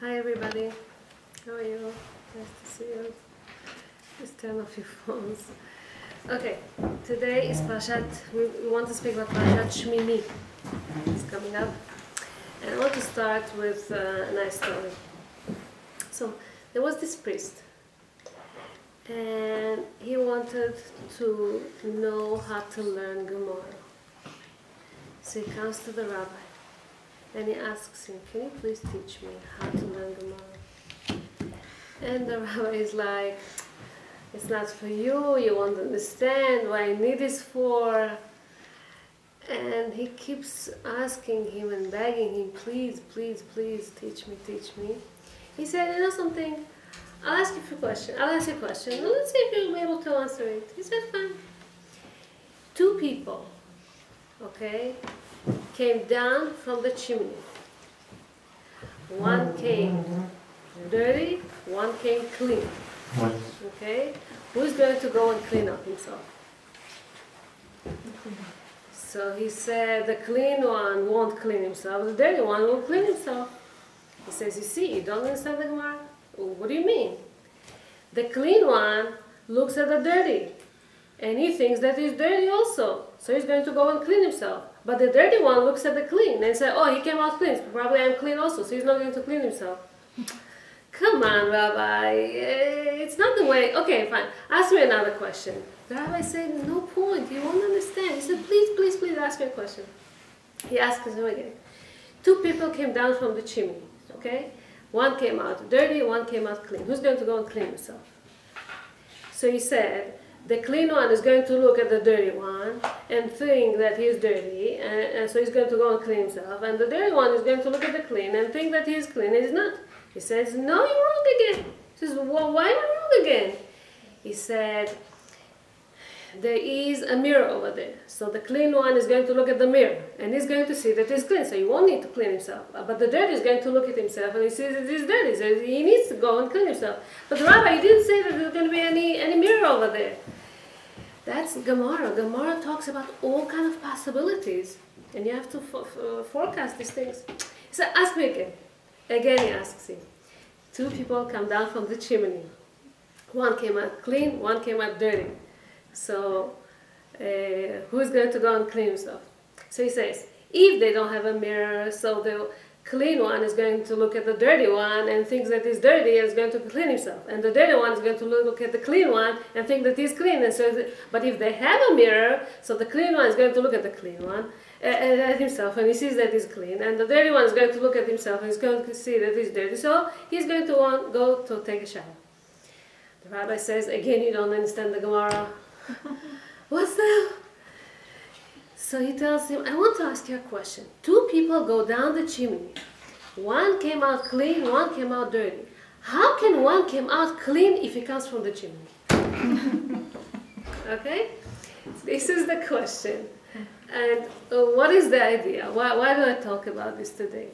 Hi everybody, how are you? Nice to see you. Just turn off your phones. Okay, today is Parashat, we want to speak about Parashat Shmini. It's coming up. And I want to start with a nice story. So, there was this priest, and he wanted to know how to learn Gemara. So he comes to the rabbi, and he asks him, can you please teach me how to learn Gemara? And the rabbi is like, it's not for you, you won't understand what I need this for. And he keeps asking him and begging him, please, please, please, teach me, teach me. He said, you know something, I'll ask you a question, and let's see if you'll be able to answer it. He said, fine. Two people, okay, came down from the chimney. One came dirty, one came clean. Okay? Who's going to go and clean up himself? So he said the clean one won't clean himself, the dirty one will clean himself. He says, you see, you don't understand the Gemara? What do you mean? The clean one looks at the dirty, and he thinks that he's dirty also. So he's going to go and clean himself. But the dirty one looks at the clean and says, oh, he came out clean, so probably I'm clean also, so he's not going to clean himself. Come on, Rabbi, it's not the way. Okay, fine, ask me another question. The rabbi said, no point, you won't understand. He said, please, please, please ask me a question. He asked him again. Two people came down from the chimney, okay? One came out dirty, one came out clean. Who's going to go and clean himself? So he said, the clean one is going to look at the dirty one and think that he's dirty, and so he's going to go and clean himself. And the dirty one is going to look at the clean and think that he's clean, and he's not. He says, no, you're wrong again. He says, well, why am I wrong again? He said, there is a mirror over there. So the clean one is going to look at the mirror, and he's going to see that he's clean, so he won't need to clean himself. But the dirty is going to look at himself, and he sees that he's dirty, so he needs to go and clean himself. But the rabbi, he didn't say that there's going to be any mirror over there. That's Gemara. Gemara talks about all kinds of possibilities, and you have to forecast these things. So ask me again. Again he asks him. Two people come down from the chimney. One came out clean, one came out dirty. So who's going to go and clean himself? So he says, if they don't have a mirror, so the clean one is going to look at the dirty one and thinks that he's dirty and is going to clean himself. And the dirty one is going to look at the clean one and think that he's clean. And so, but if they have a mirror, so the clean one is going to look at the clean one, at himself, and he sees that he's clean. And the dirty one is going to look at himself and he's going to see that he's dirty. So he's going to go to take a shower. The rabbi says, again, you don't understand the Gemara. What's that? So he tells him, I want to ask you a question. Two people go down the chimney. One came out clean, one came out dirty. How can one come out clean if he comes from the chimney? Okay? This is the question. And what is the idea? Why do I talk about this today?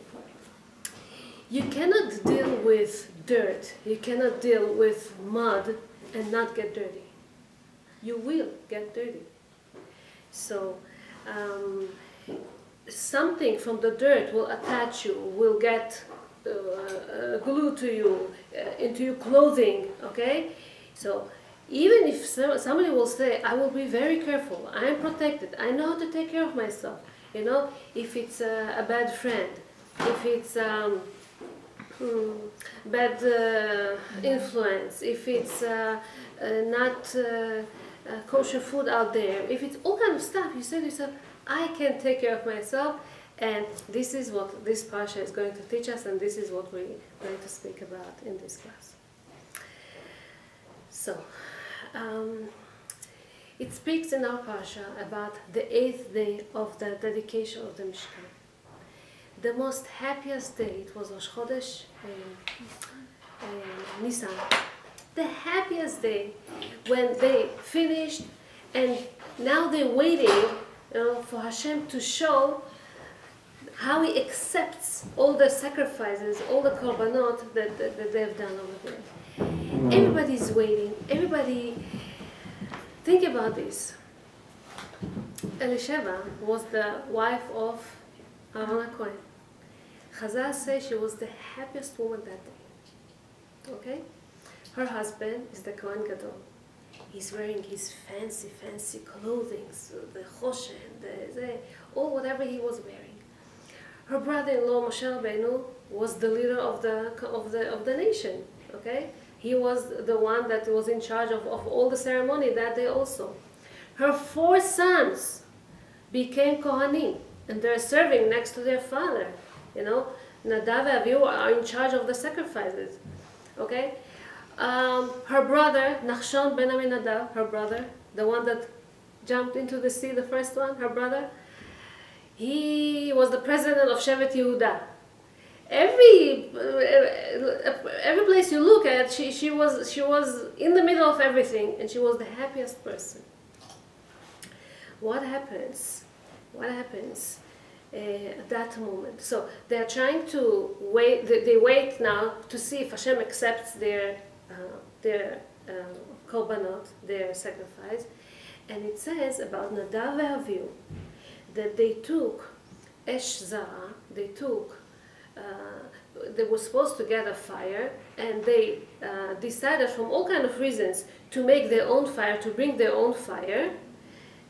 You cannot deal with dirt, you cannot deal with mud and not get dirty. You will get dirty. So, something from the dirt will attach you, will get glued to you, into your clothing, okay? So, even if somebody will say, I will be very careful, I am protected, I know how to take care of myself, you know, if it's a bad friend, if it's bad influence, if it's not kosher food out there, if it's all kind of stuff, you say to yourself, I can take care of myself, and this is what this parsha is going to teach us, and this is what we're going to speak about in this class. So, it speaks in our parsha about the 8th day of the dedication of the Mishkan. The most happiest day, it was Rosh Chodesh Nisan. The happiest day when they finished, and now they're waiting, you know, for Hashem to show how He accepts all the sacrifices, all the korbanot that they've done over there. Everybody's waiting. Everybody, think about this. Elisheva was the wife of Aharon. Chazal say she was the happiest woman that day. Okay? Her husband is the Kohen Gadol. He's wearing his fancy clothing, so the choshen, whatever he was wearing. Her brother-in-law Moshe Rabbeinu was the leader of the nation. Okay, he was the one that was in charge of all the ceremony that day also. Her 4 sons became Kohanim, and they're serving next to their father. You know, Nadav and Avihu are in charge of the sacrifices. Okay. Her brother, Nachshon ben Aminadav, her brother, the one that jumped into the sea, the first one, her brother, he was the president of Shevet Yehuda. Every place you look at, she was in the middle of everything, and she was the happiest person. What happens at that moment? So they are trying to wait. They wait now to see if Hashem accepts their korbanot, their sacrifice, and it says about Nadav and Avihu that they took esh zara. They were supposed to gather fire, and they decided from all kind of reasons to make their own fire, to bring their own fire,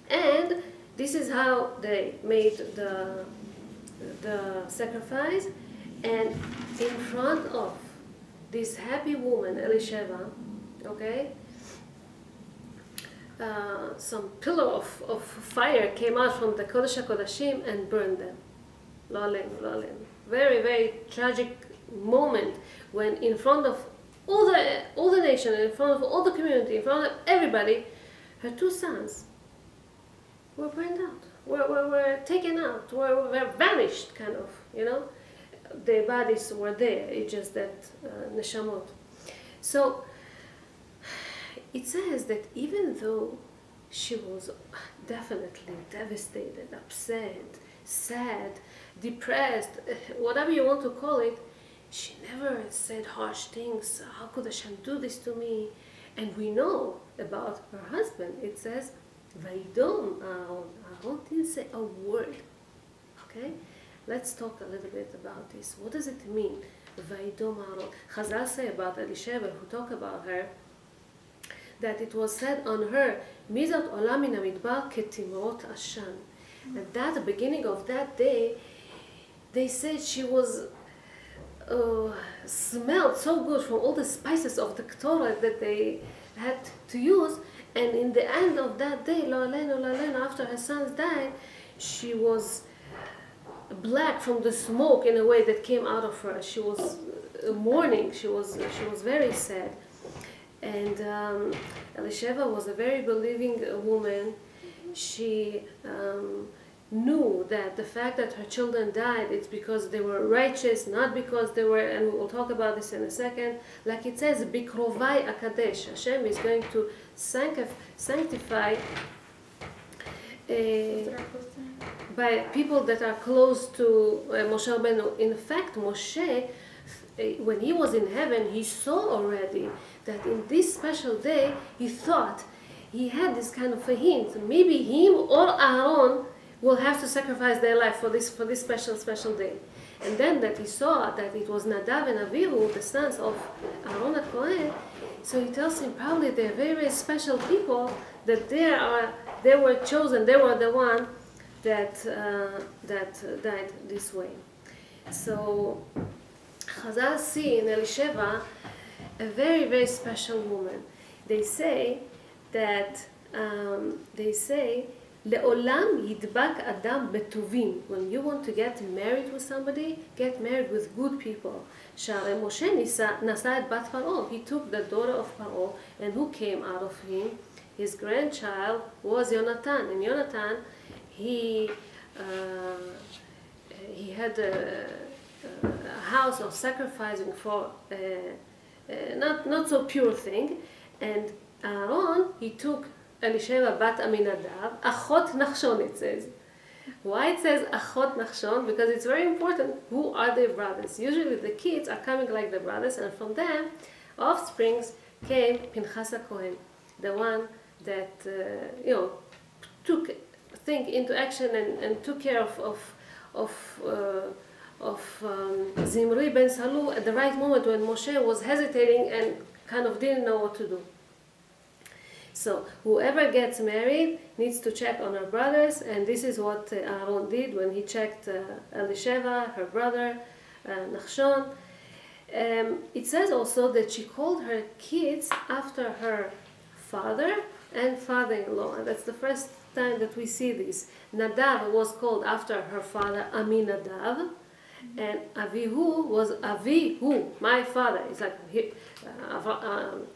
and this is how they made the sacrifice. And in front of this happy woman, Elisheva, okay, some pillar of fire came out from the Kodesh HaKodashim and burned them. Lo alenu. Very, very tragic moment when in front of all the nation, in front of all the community, in front of everybody, her 2 sons were burned out, were taken out, were vanished, kind of, you know. Their bodies were there, it's just that neshamot. So it says that even though she was definitely devastated, upset, sad, depressed, whatever you want to call it, she never said harsh things. How could Hashem do this to me? And we know about her husband. It says, Vaidom Aharon. Aharon didn't say a word. Okay? Let's talk a little bit about this. What does it mean? Vaidom Aharon. Chazal say about Elisheva, who talk about her, that it was said on her, Mizot olam min hamidbar ketimrot ashan. At the beginning of that day, they said she was smelled so good from all the spices of the Torah that they had to use, and in the end of that day, lo alenu, after her sons died, she was black from the smoke in a way that came out of her. She was mourning. She was very sad. And Elisheva was a very believing woman. She knew that the fact that her children died, it's because they were righteous, not because they were, and we will talk about this in a second, like it says, Bikrovai Akadesh. Hashem is going to sanctify by people that are close to Moshe Rabbeinu. In fact, Moshe, when he was in heaven, he saw already that in this special day, he thought, he had this kind of a hint, maybe him or Aharon will have to sacrifice their life for this special day. And then that he saw that it was Nadav and Avihu, the sons of Aharon HaKohen, so he tells him probably they're very, very special people, that they were chosen, they were the one that died this way. So Chazal see in Elisheva a very, very special woman. They say that Le'olam yidbak adam betuvim. When you want to get married with somebody, get married with good people. Sha'arei Moshe nasa et bat Paro. He took the daughter of Paro, and who came out of him? His grandchild was Yonatan. And Yonatan, he had a house of sacrificing for not so pure thing. And Aharon, he took Elisheva bat Aminadav, Achot Nachshon, it says. Why it says Achot Nachshon? Because it's very important. Who are their brothers? Usually the kids are coming like the brothers, and from them, offsprings came Pinchas HaKohen, the one that took things into action and took care of Zimri ben Salu at the right moment when Moshe was hesitating and kind of didn't know what to do. So whoever gets married needs to check on her brothers, and this is what Aharon did when he checked Elisheva, her brother, Nachshon. It says also that she called her kids after her father and father-in-law, and that's the first time that we see this. Nadav was called after her father Aminadav, and Avihu was Avihu, my father. It's like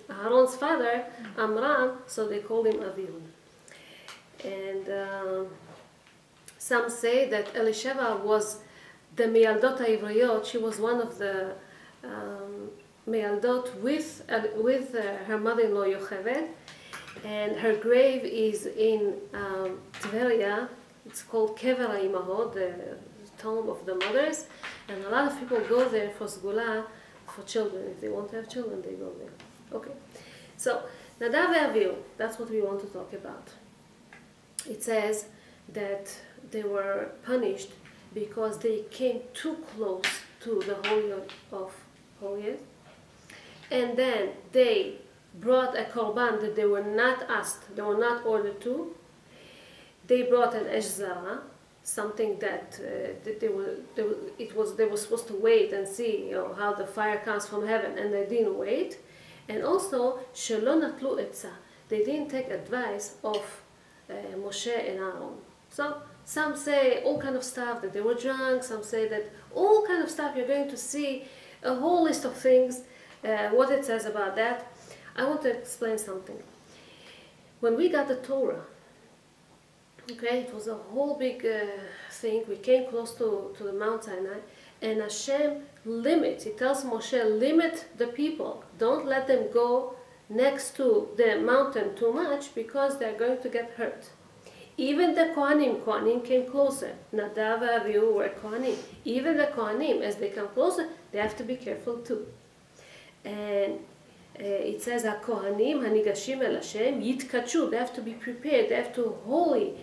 Aharon's father, Amram, so they called him Avihu. And some say that Elisheva was the Me'aldot HaIvriyot. She was one of the Me'aldot with her mother-in-law Yocheved, and her grave is in Tveria. It's called Kever HaImahot, the tomb of the mothers, and a lot of people go there for Sgula, for children. If they want to have children, they go there. Okay, so Nadav and Avihu, that's what we want to talk about. It says that they were punished because they came too close to the Holy of Holies, and then they brought a korban that they were not asked, they were not ordered to. They brought an eshzara, something that they were supposed to wait and see, how the fire comes from heaven, and they didn't wait. And also shelo natlu etza, they didn't take advice of Moshe and Aaron. So some say all kind of stuff, that they were drunk. Some say that all kind of stuff. You're going to see a whole list of things, what it says about that. I want to explain something. When we got the Torah, okay, it was a whole big thing. We came close to the Mount Sinai, and Hashem limits. He tells Moshe, limit the people. Don't let them go next to the mountain too much, because they're going to get hurt. Even the Kohanim came closer. Nadav and Avihu were Kohanim. Even the Kohanim, as they come closer, they have to be careful too. And it says, HaKohanim, Hanigashim El Hashem, Yitkachu, they have to be prepared, they have to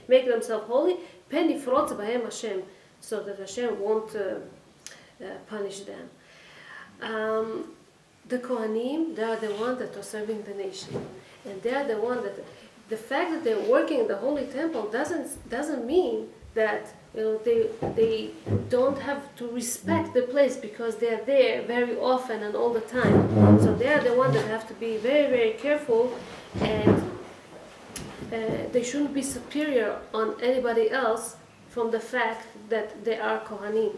make themselves holy, Penifrotz Bahem Hashem, so that Hashem won't punish them. The Kohanim, they are the ones that are serving the nation. And they are the ones that, the fact that they're working in the Holy Temple doesn't mean that they don't have to respect the place, because they are there very often and all the time. So they are the ones that have to be very, very careful, and they shouldn't be superior on anybody else from the fact that they are Kohanim.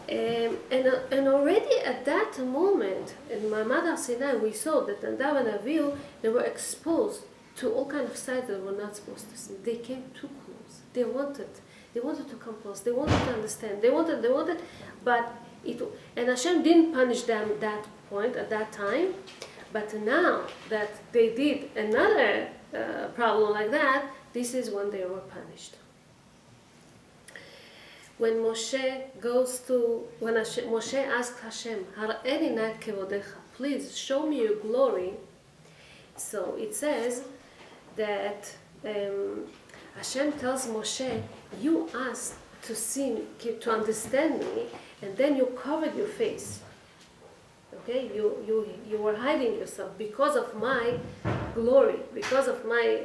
And already at that moment, in Ma'amad Har Sinai, we saw that Nadav and Avihu, they were exposed to all kinds of sides that they were not supposed to see. They came too close. They wanted to come close. They wanted to understand. They wanted, but and Hashem didn't punish them at that point, at that time. But now that they did another problem like that, this is when they were punished. When Moshe asked Hashem, Har'eni na'et kevodecha, please show me your glory. So it says that Hashem tells Moshe, you asked to see, to understand me, and then you covered your face. Okay, you were hiding yourself because of my glory, because of my,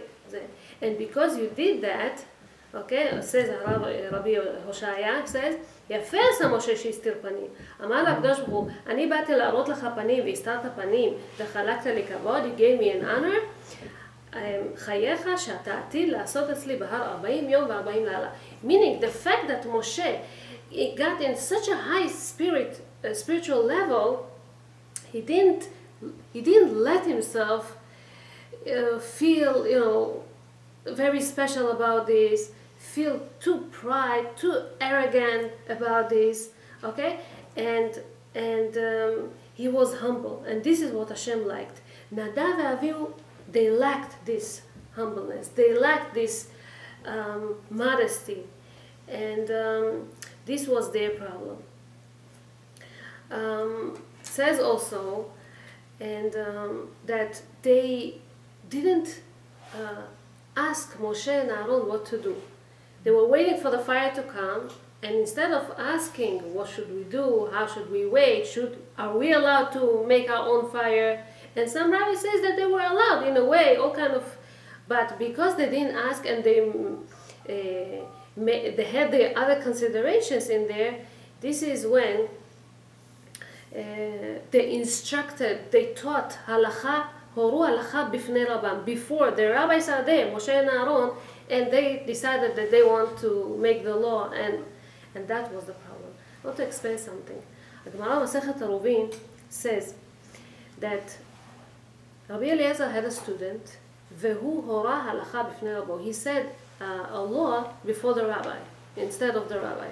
and because you did that. Okay, says Rabbi Yehoshua, says, יפה עשה משה שהסתיר פנים. אמר לקדוש ברוך הוא, אני באתי להראות לך פנים והסתרת פנים וחלקת לי כבוד, you gave me an honor. חייך שאתה עתיד לעשות אצלי בהר 40 יום ו40 לילה. Meaning, the fact that Moshe got in such a high spiritual level, he didn't let himself feel, very special about this, feel too pride, too arrogant about this, okay? And he was humble, and this is what Hashem liked. Nadav and Avihu, they lacked this humbleness, they lacked this modesty, and this was their problem. Says also, and that they didn't ask Moshe and Aaron what to do. They were waiting for the fire to come, And instead of asking, what should we do? How should we wait? Are we allowed to make our own fire? And some rabbi says that they were allowed in a way, all kind of, but because they didn't ask and they had the other considerations in there, this is when they taught halacha, horu halacha bifnei rabbam. Before the rabbis are there, Moshe and Aharon, and they decided that they want to make the law, and that was the problem. I want to explain something. The Gemara Masechet Eruvin says that Rabbi Eliezer had a student, vehu hora halacha bifnei rabbo. He said a law before the rabbi, instead of the rabbi.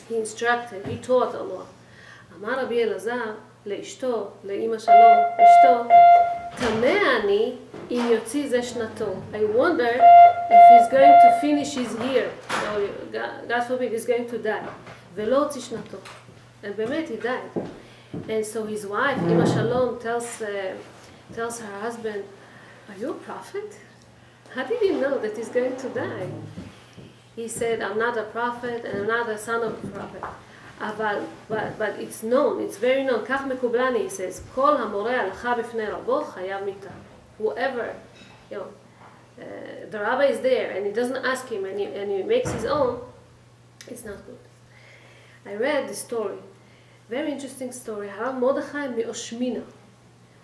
He instructed, he taught a law. אמר רבי אלעזר לאשתו, לאמא שלו, אשתו, תמה אני אם יוציא זה שנתו. I wonder if he's going to finish his year, or God forbid, he's going to die. ולא הוציא שנתו. And באמת, he died. And so his wife, אמא שלום, tells her husband, are you a prophet? How did you know that he's going to die? He said, I'm not a prophet and I'm not the son of a prophet. But it's known, it's very known. כך מקובלני, he says, כל המורה הלכה בפני רבו חייב מיתה. Whoever, the rabbi is there and he doesn't ask him and he makes his own, it's not good. I read this story, very interesting story. Harav Mordechai Meoshmina.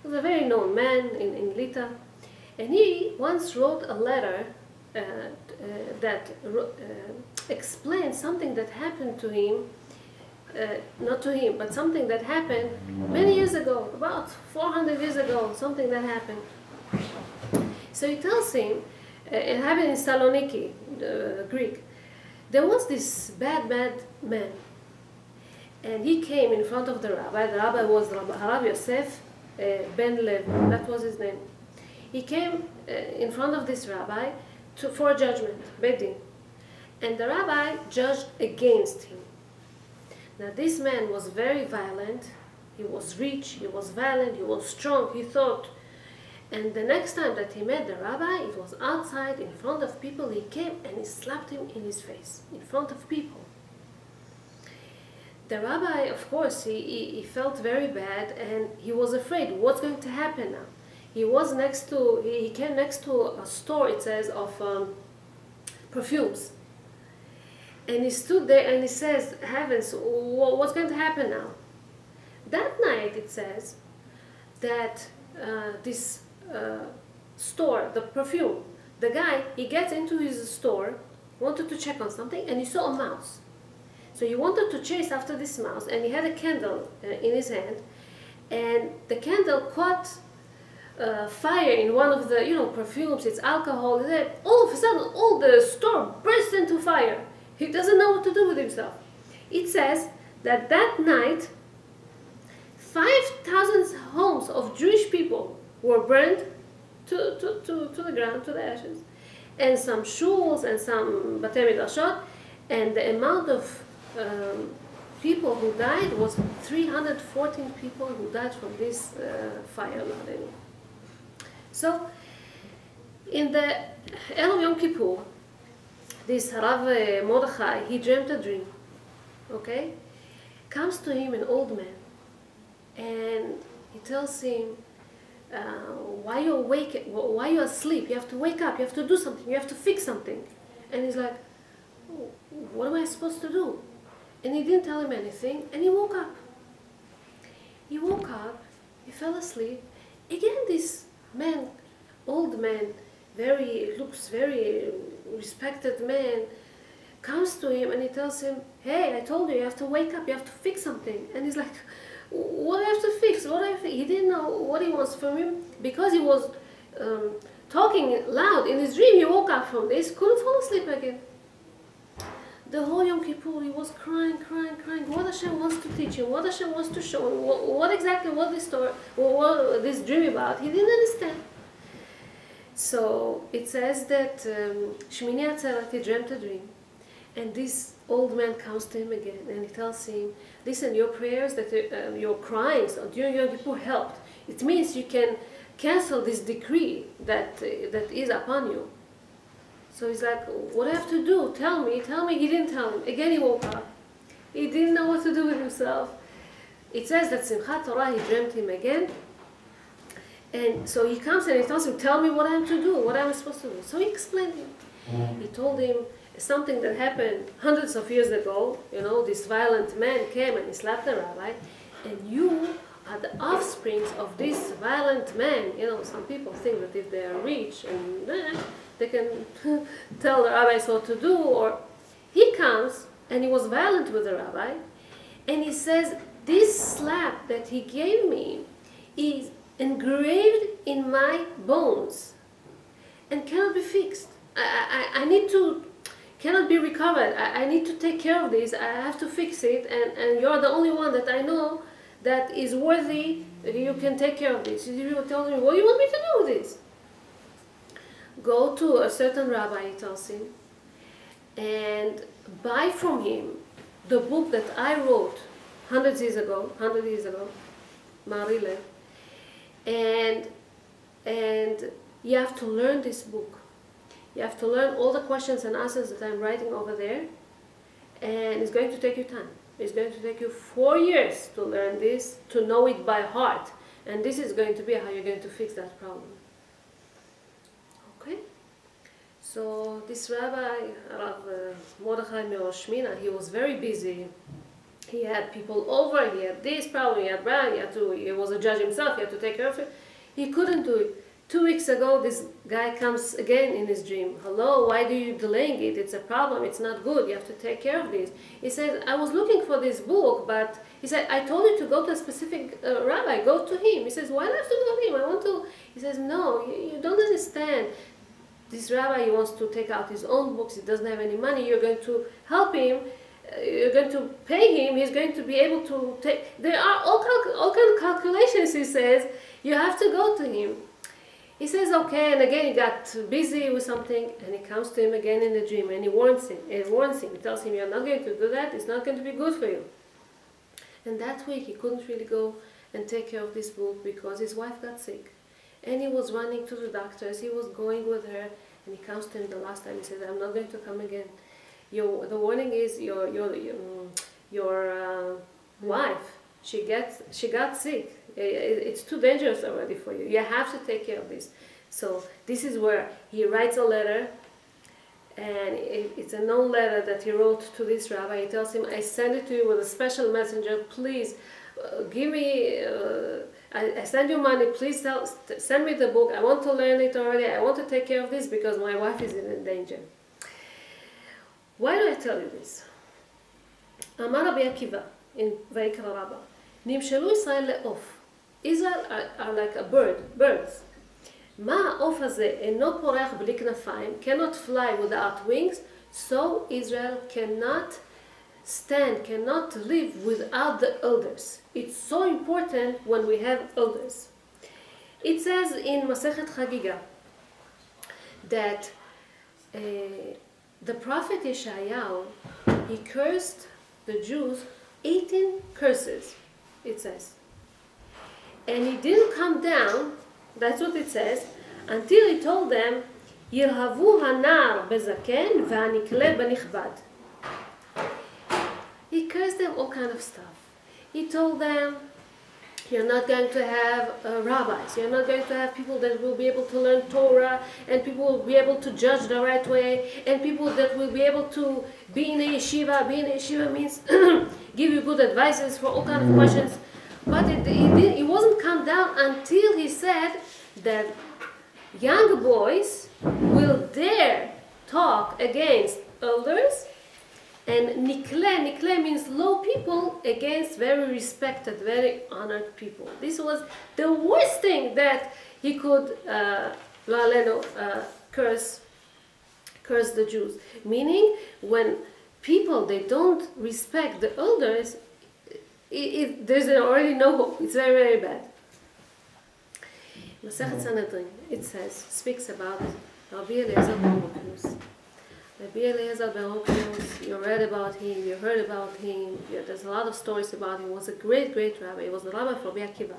He was a very known man in Lita. And he once wrote a letter that explained something that happened to him, not to him, but something that happened many years ago, about 400 years ago, something that happened. So he tells him, it happened in Saloniki, Greek. There was this bad man, and he came in front of the rabbi. The rabbi was Harav Yosef ben Lev, that was his name. He came in front of this rabbi for a judgment, Bedin. And the rabbi judged against him. Now this man was very violent, he was rich, he was violent, he was strong, he thought. And the next time that he met the rabbi, it was outside in front of people. He came and he slapped him in his face, in front of people. The rabbi, of course, he felt very bad and he was afraid, what's going to happen now? He came next to a store, it says, of perfumes. And he stood there and he says, heavens, what's going to happen now? That night, it says, that this store, the perfume, the guy, he gets into his store, wanted to check on something, and he saw a mouse. So he wanted to chase after this mouse, and he had a candle in his hand, and the candle caught fire in one of the, perfumes, it's alcohol. All of a sudden, all the store burst into fire. He doesn't know what to do with himself. It says that that night, 5,000 homes of Jewish people were burned to the ground, to the ashes. And some shuls and some batei midrashot, and the amount of people who died was 314 people who died from this fire. So, in the Erev Yom Kippur, this Rav Mordechai, he dreamt a dream, okay? Comes to him an old man, and he tells him, why you're awake, why you're asleep, you have to wake up, you have to do something, you have to fix something. And he's like, what am I supposed to do? And he didn't tell him anything, and he woke up. He woke up, he fell asleep. Again, this man, old man, looks very respected man, comes to him and he tells him, hey, I told you, you have to wake up, you have to fix something. And he's like, what do I have to fix? What do I have to fix? He didn't know what he wants from him because he was talking loud in his dream. He woke up from this, couldn't fall asleep again. The whole Yom Kippur, he was crying. What Hashem wants to teach him, what Hashem wants to show him, what exactly was this story, what this dream about, he didn't understand. So it says that Shmini Atzeret, he dreamt a dream, and this old man comes to him again, and he tells him, listen, your prayers, that your cryings during Yom Kippur helped. It means you can cancel this decree that is upon you. So he's like, what do I have to do? Tell me, tell me. He didn't tell him. Again he woke up. He didn't know what to do with himself. It says that Simchat Torah, he dreamt him again. And so he comes and he tells him, tell me what I'm to do, what I'm supposed to do. So he explained him. He told him something that happened hundreds of years ago. You know, this violent man came and he slapped the rabbi. And you are the offsprings of this violent man. You know, some people think that if they are rich and they can tell the rabbis what to do. Or he comes and he was violent with the rabbi. And he says, this slap that he gave me is engraved in my bones and cannot be fixed. I need to, cannot be recovered. I need to take care of this. I have to fix it, and you're the only one that I know that is worthy. You can take care of this. You tell me, what do you want me to do with this? Go to a certain rabbi, he tells him, and buy from him the book that I wrote 100 years ago, Marile. And you have to learn this book. You have to learn all the questions and answers that I'm writing over there. And it's going to take you time. It's going to take you 4 years to learn this, to know it by heart. And this is going to be how you're going to fix that problem. Okay? So this rabbi, Rabbanit Yehoshua, he was very busy. He had people over, he had this problem, he had that, he was a judge himself, he had to take care of it. He couldn't do it. 2 weeks ago, this guy comes again in his dream. Hello, why do you delaying it? It's a problem, it's not good, you have to take care of this. He said, I was looking for this book, but he said, I told you to go to a specific rabbi, go to him. He says, why do I have to go to him? I want to. He says, no, you don't understand. This rabbi, he wants to take out his own books, he doesn't have any money, you're going to help him. You're going to pay him, he's going to be able to take, there are all kind of calculations, he says, you have to go to him. He says, okay, and again he got busy with something, and he comes to him again in the dream, and he warns him, he tells him, you're not going to do that, it's not going to be good for you. And that week he couldn't really go and take care of this book because his wife got sick. And he was running to the doctors, he was going with her, and he comes to him the last time, he says, I'm not going to come again. The warning is your wife. She got sick. It's too dangerous already for you. You have to take care of this. So this is where he writes a letter, and it's a known letter that he wrote to this rabbi. He tells him, I send it to you with a special messenger. Please give me. I send you money. Please send me the book. I want to learn it already. I want to take care of this because my wife is in danger. Why do I tell you this? Amar Rabbi Akiva in Vayikra Rabbah, Nimshelu Israel le'of. Israel are like a birds. Ma ha'of hazeh eno porech bli knafayim, cannot fly without wings, so Israel cannot stand, cannot live without the elders. It's so important when we have elders. It says in Masechet Chagiga that the prophet Yeshayahu, he cursed the Jews 18 curses, it says. And he didn't come down, that's what it says, until he told them, Yirhavu hanar bezaken v'hanikle b'nichbad. He cursed them all kind of stuff. He told them, you're not going to have rabbis, you're not going to have people that will be able to learn Torah, and people will be able to judge the right way, and people that will be able to be in a yeshiva. Be in a yeshiva means give you good advices for all kinds of questions. But it wasn't come down until he said that young boys will dare talk against elders, and nikle means low people against very respected, very honored people. This was the worst thing that he could curse the Jews. Meaning, when people, they don't respect the elders, there's already no hope. It's very, very bad. Masechet Sanhedrin, it says, speaks about Rabbi Eliezer ben Hoknius. Rabbi Eliezer ben Hoknius, you read about him, you heard about him, there's a lot of stories about him. He was a great, great rabbi. He was the rabbi for Rabbi Akiva.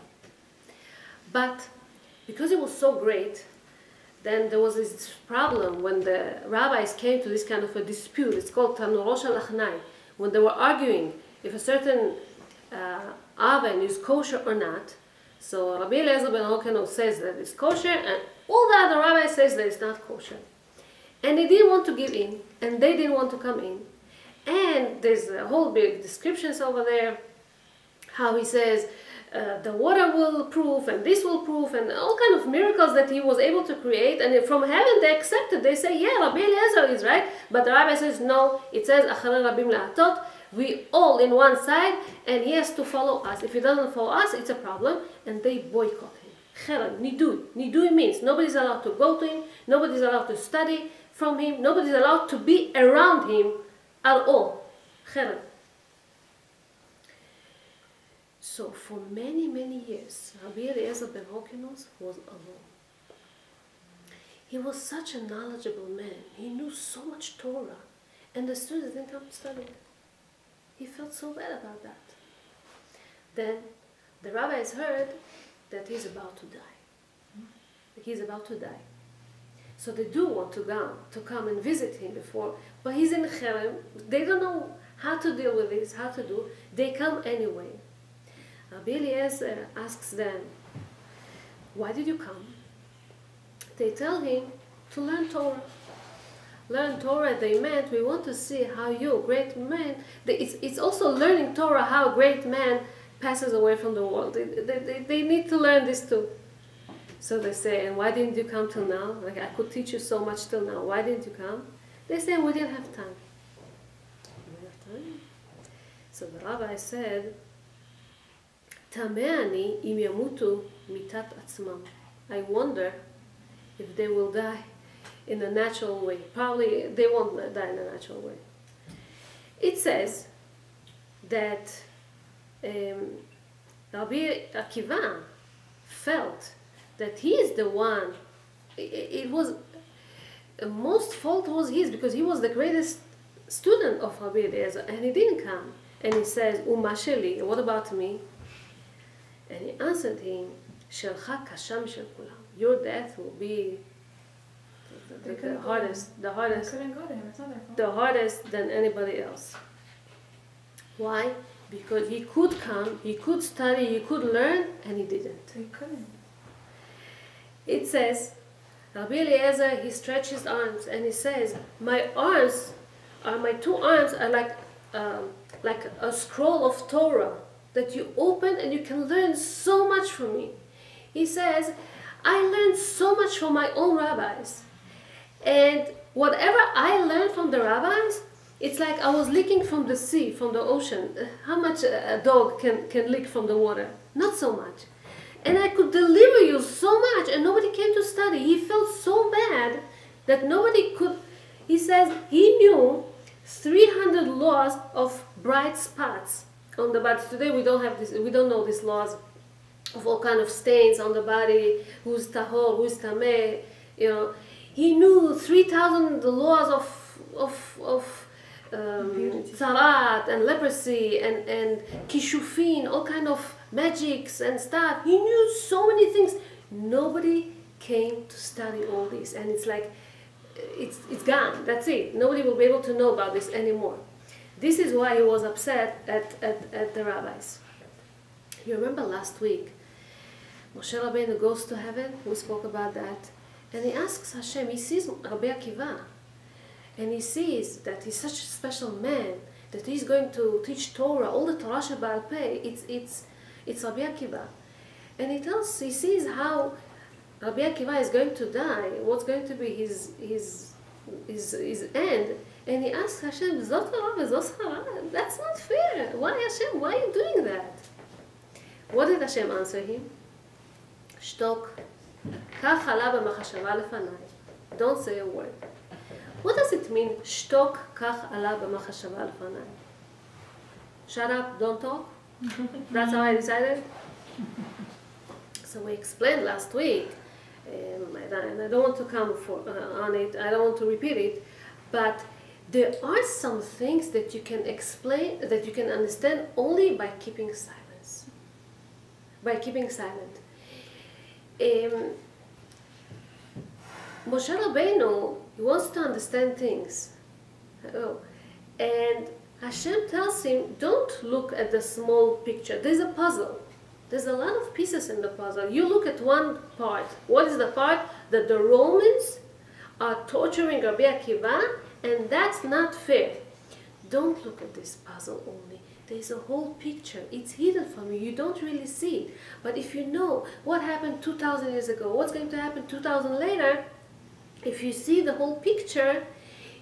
But because he was so great, Then there was this problem when the rabbis came to this kind of a dispute. It's called Tanurosh al-Achnai. When they were arguing if a certain oven is kosher or not. So Rabbi Eliezer ben Hokeno says that it's kosher, and all the other rabbis says that it's not kosher. And they didn't want to give in, and they didn't want to come in. And there's a whole big descriptions over there, how he says, the water will proof, and this will proof, and all kind of miracles that he was able to create. And from heaven they accepted. They say, yeah, Rabbi Eliezer is right. But the rabbi says, no, it says, Aharon Rabim La'atot, we all in one side, and he has to follow us. If he doesn't follow us, it's a problem. And they boycott him. Cherem, nidui. Nidui means nobody's allowed to go to him, nobody's allowed to study from him, nobody's allowed to be around him at all. Cherem. So for many, many years, Rabbi Eliezer ben Hokenos was alone. He was such a knowledgeable man. He knew so much Torah. And the students didn't come to study. He felt so bad about that. Then the rabbis heard that he's about to die. He's about to die. So they do want to come and visit him before, but he's in Cherem. They don't know how to deal with this, how to do. They come anyway. Rabbi Eliezer asks them, why did you come? They tell him to learn Torah. Learn Torah, they meant, we want to see how you, great man, it's also learning Torah, how a great man passes away from the world. They need to learn this too. So they say, and why didn't you come till now? Like, I could teach you so much till now. Why didn't you come? They say, we didn't have time. We didn't have time. So the rabbi said, Tameani im yamutu mitat atzmam. I wonder if they will die in a natural way. Probably they won't die in a natural way. It says that Rabbi Akiva felt that he is the one. It was most fault was his, because he was the greatest student of Rabbi Eliezer, and he didn't come. And he says, Umasheli, what about me? And he answered him, Shelcha kasham shel kulam. Your death will be the hardest, the hardest than anybody else. Why? Because he could come, he could study, he could learn, and he didn't. He couldn't. It says, Rabbi Eliezer, he stretched his arms and he says, my two arms are like a scroll of Torah that you open and you can learn so much from me. He says, I learned so much from my own rabbis. And whatever I learned from the rabbis, it's like I was licking from the sea, from the ocean. How much a dog can lick from the water? Not so much. And I could deliver you so much, and nobody came to study. He felt so bad that nobody could. He says he knew 300 laws of bright spots on the body. Today we don't have this. We don't know these laws of all kind of stains on the body. Who's tahor, who's tameh. You know, he knew 3,000 laws of tzarat and leprosy and kishufin, all kind of magics and stuff. He knew so many things. Nobody came to study all this, and it's like it's gone. That's it. Nobody will be able to know about this anymore. This is why he was upset at the rabbis. You remember last week, Moshe Rabbeinu goes to heaven. We spoke about that, and he asks Hashem. He sees Rabbi Akiva, and he sees that he's such a special man that he's going to teach Torah, all the Torah Shebaal Peh. It's Rabbi Akiva, and he sees how Rabbi Akiva is going to die. What's going to be his end? And he asks Hashem, "Zot hara v'zot hara." That's not fair. Why, Hashem? Why are you doing that? What did Hashem answer him? Shtok, kach hala b'machashava lefanai. Don't say a word. What does it mean? Shtok, kach hala b'machashava lefanai. Shut up, don't talk. That's how I decided. So we explained last week, and I don't want to come on it. I don't want to repeat it, but there are some things that you can explain, that you can understand only by keeping silence. By keeping silent. Moshe Rabbeinu, he wants to understand things. Oh. And Hashem tells him, don't look at the small picture. There's a puzzle. There's a lot of pieces in the puzzle. You look at one part. What is the part? That the Romans are torturing Rabbi Akiva, and that's not fair. Don't look at this puzzle only. There's a whole picture. It's hidden from you. You don't really see it. But if you know what happened 2,000 years ago, what's going to happen 2,000 later, if you see the whole picture,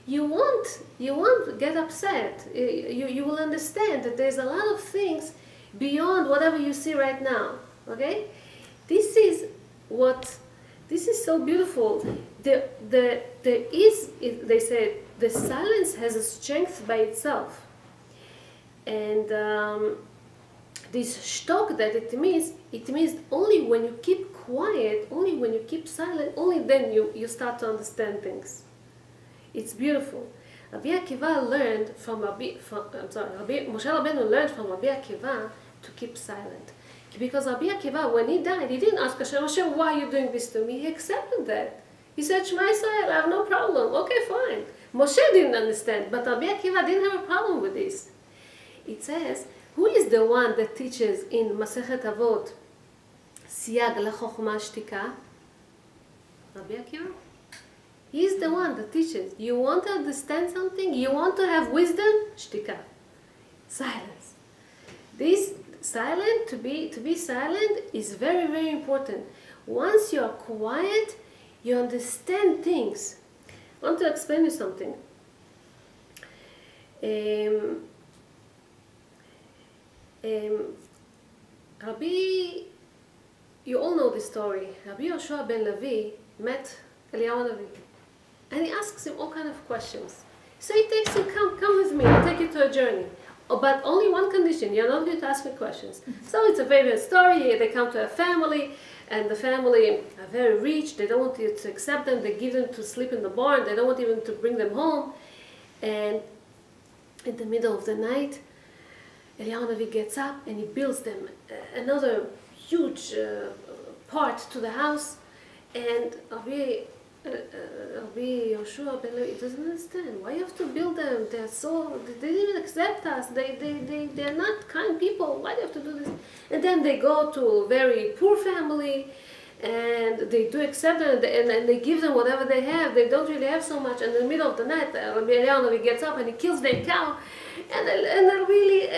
you won't get upset. You will understand that there's a lot of things beyond whatever you see right now. Okay? This is so beautiful. There is, they say, the silence has a strength by itself. And this shtok that it means only when you keep quiet, only when you keep silent, only then you start to understand things. It's beautiful. Rabbi Akiva learned from Moshe Rabbeinu learned from Rabbi Akiva to keep silent. Because Rabbi Akiva, when he died, he didn't ask Hashem, Hashem, why are you doing this to me? He accepted that. He said, Shema Yisrael, I have no problem. Okay, fine. Moshe didn't understand, but Rabbi Akiva didn't have a problem with this. It says, who is the one that teaches in Masechet Avot, Siyag lechokhma shtika? Rabbi Akiva. He is the one that teaches. You want to understand something? You want to have wisdom? Shtika. Silence. This silent, to be silent is very, very important. Once you are quiet, you understand things. I want to explain you something. You all know this story. Rabbi Yehoshua ben Levi met Eliyahu Navi, and he asks him all kind of questions. So he takes him, come with me, I'll take you to a journey. Oh, but only one condition, you're not going to ask me questions. So it's a favorite story. They come to a family, and the family are very rich. They don't want you to accept them. They give them to sleep in the barn. They don't want even to bring them home. And in the middle of the night, Eliyahu Navi gets up and he builds them another huge part to the house. And Rabbi Yehoshua ben Levi doesn't understand. Why you have to build them? They didn't even accept us. They're not kind people. Why do you have to do this? And then they go to a very poor family, and they do accept them, and they give them whatever they have. They don't really have so much. And in the middle of the night, Rabbi Eliyahu Navi gets up and he kills their cow. And really,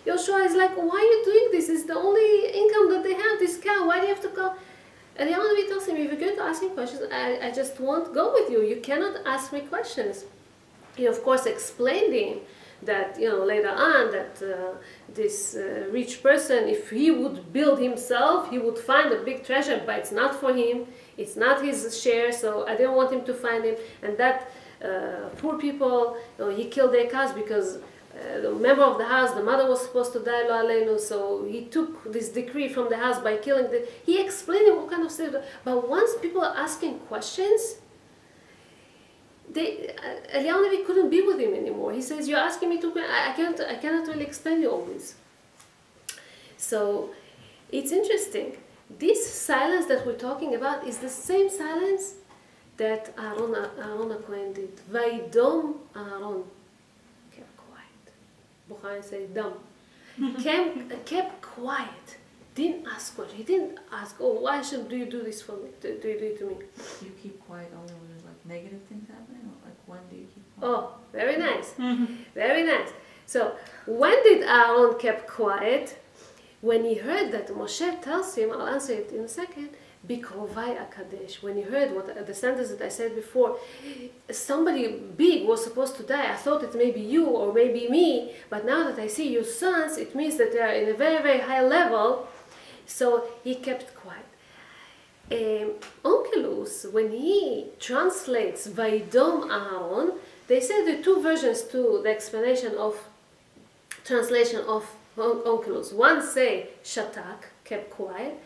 Yehoshua is like, why are you doing this? It's the only income that they have, this cow. Why do you have to go? And Eliyahu Navi tells him, if you're going to ask me questions, I just won't go with you. You cannot ask me questions. He, of course, explained to him that, later on, that this rich person, if he would build himself, he would find a big treasure, but it's not for him. It's not his share, so I didn't want him to find him. And that poor people, he killed their cows because the member of the house, the mother was supposed to die, lo aleinu, so he took this decree from the house by killing the... He explained all kind of stuff. But once people are asking questions, Eliyahu Navi couldn't be with him anymore. He says, you're asking me to... I cannot really explain you all this. So, it's interesting. This silence that we're talking about is the same silence that Aharon HaKohen did. Vaidom Aharon. Bukhari says, dumb. Kept quiet. Didn't ask questions. He didn't ask, why do you do this for me? Do you do it to me? You keep quiet only when there's negative things happening? Or when do you keep quiet? Oh, very nice. Very nice. So, when did Aaron kept quiet? When he heard that Moshe tells him, I'll answer it in a second, Bikrovai Akadesh. When he heard what the sentence that I said before, somebody big was supposed to die. I thought it may be you or maybe me, but now that I see your sons, it means that they are in a very, very high level. So he kept quiet. Onkelos, when he translates Vaidom Aharon, they say there are two versions to the explanation of translation of Onkelos. One say Shatak, kept quiet.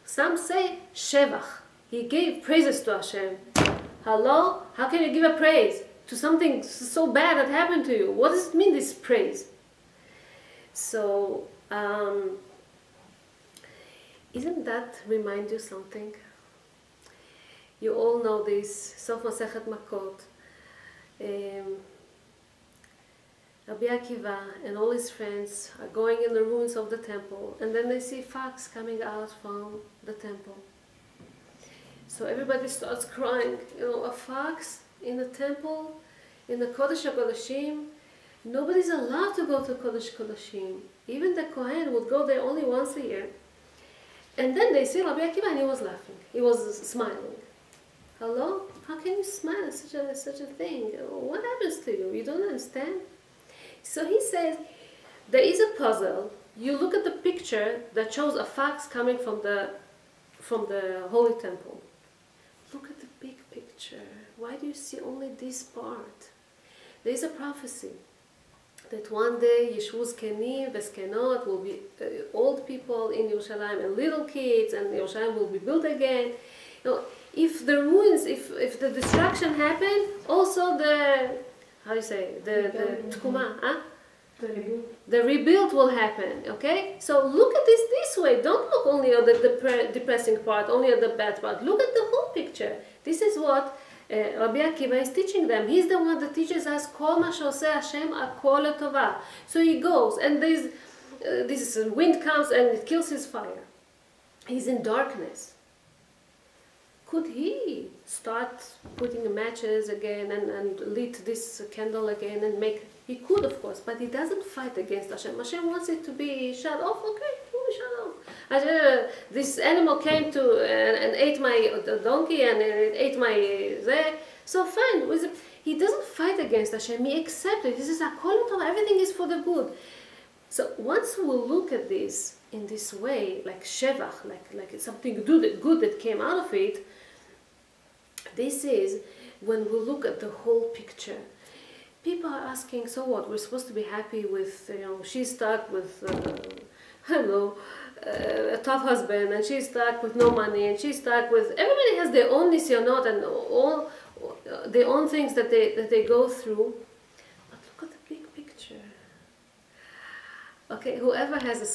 Some say Shevach. He gave praises to Hashem. Hello? How can you give a praise to something so bad that happened to you? What does it mean, this praise? So, isn't that remind you something? You all know this, Sof Masechet Makot. Rabbi Akiva and all his friends are going in the ruins of the temple, and then they see fox coming out from the temple. So everybody starts crying. You know, a fox in the temple, in the Kodesh HaKodeshim. Nobody's allowed to go to Kodesh HaKodeshim. Even the Kohen would go there only once a year. And then they see Rabbi Akiva and he was laughing. He was smiling. Hello? How can you smile at such a thing? What happens to you? You don't understand? So he says, there is a puzzle. You look at the picture that shows a fox coming from the Holy Temple. Look at the big picture. Why do you see only this part? There is a prophecy that one day Yeshua's Kenim, Veskenot will be old people in Yerushalayim and little kids, and Yerushalayim will be built again. You know, if the ruins, if the destruction happened, also the, how do you say, the Tkuma, huh? The rebuild will happen, okay? So look at this way. Don't look only at the depressing part, only at the bad part. Look at the whole picture. This is what Rabbi Akiva is teaching them. He's the one that teaches us Kol ma she'oseh Hashem akol letovah. So he goes, and this wind comes and it kills his fire. He's in darkness. Could he start putting matches again and lit this candle again and make? He could, of course, but he doesn't fight against Hashem. Hashem wants it to be shut off. Okay, we shut off. This animal came to and ate my donkey and it ate my zeh. So fine. He doesn't fight against Hashem. He accepts it. This is Akol Tov. Everything is for the good. So once we look at this in this way, like shevach, like it's something good that came out of it. This is when we look at the whole picture. People are asking, so what? We're supposed to be happy with, she's stuck with, a tough husband, and she's stuck with no money, and she's stuck with, everybody has their own nisyonot and all their own things that they go through. But look at the big picture. Okay, whoever has a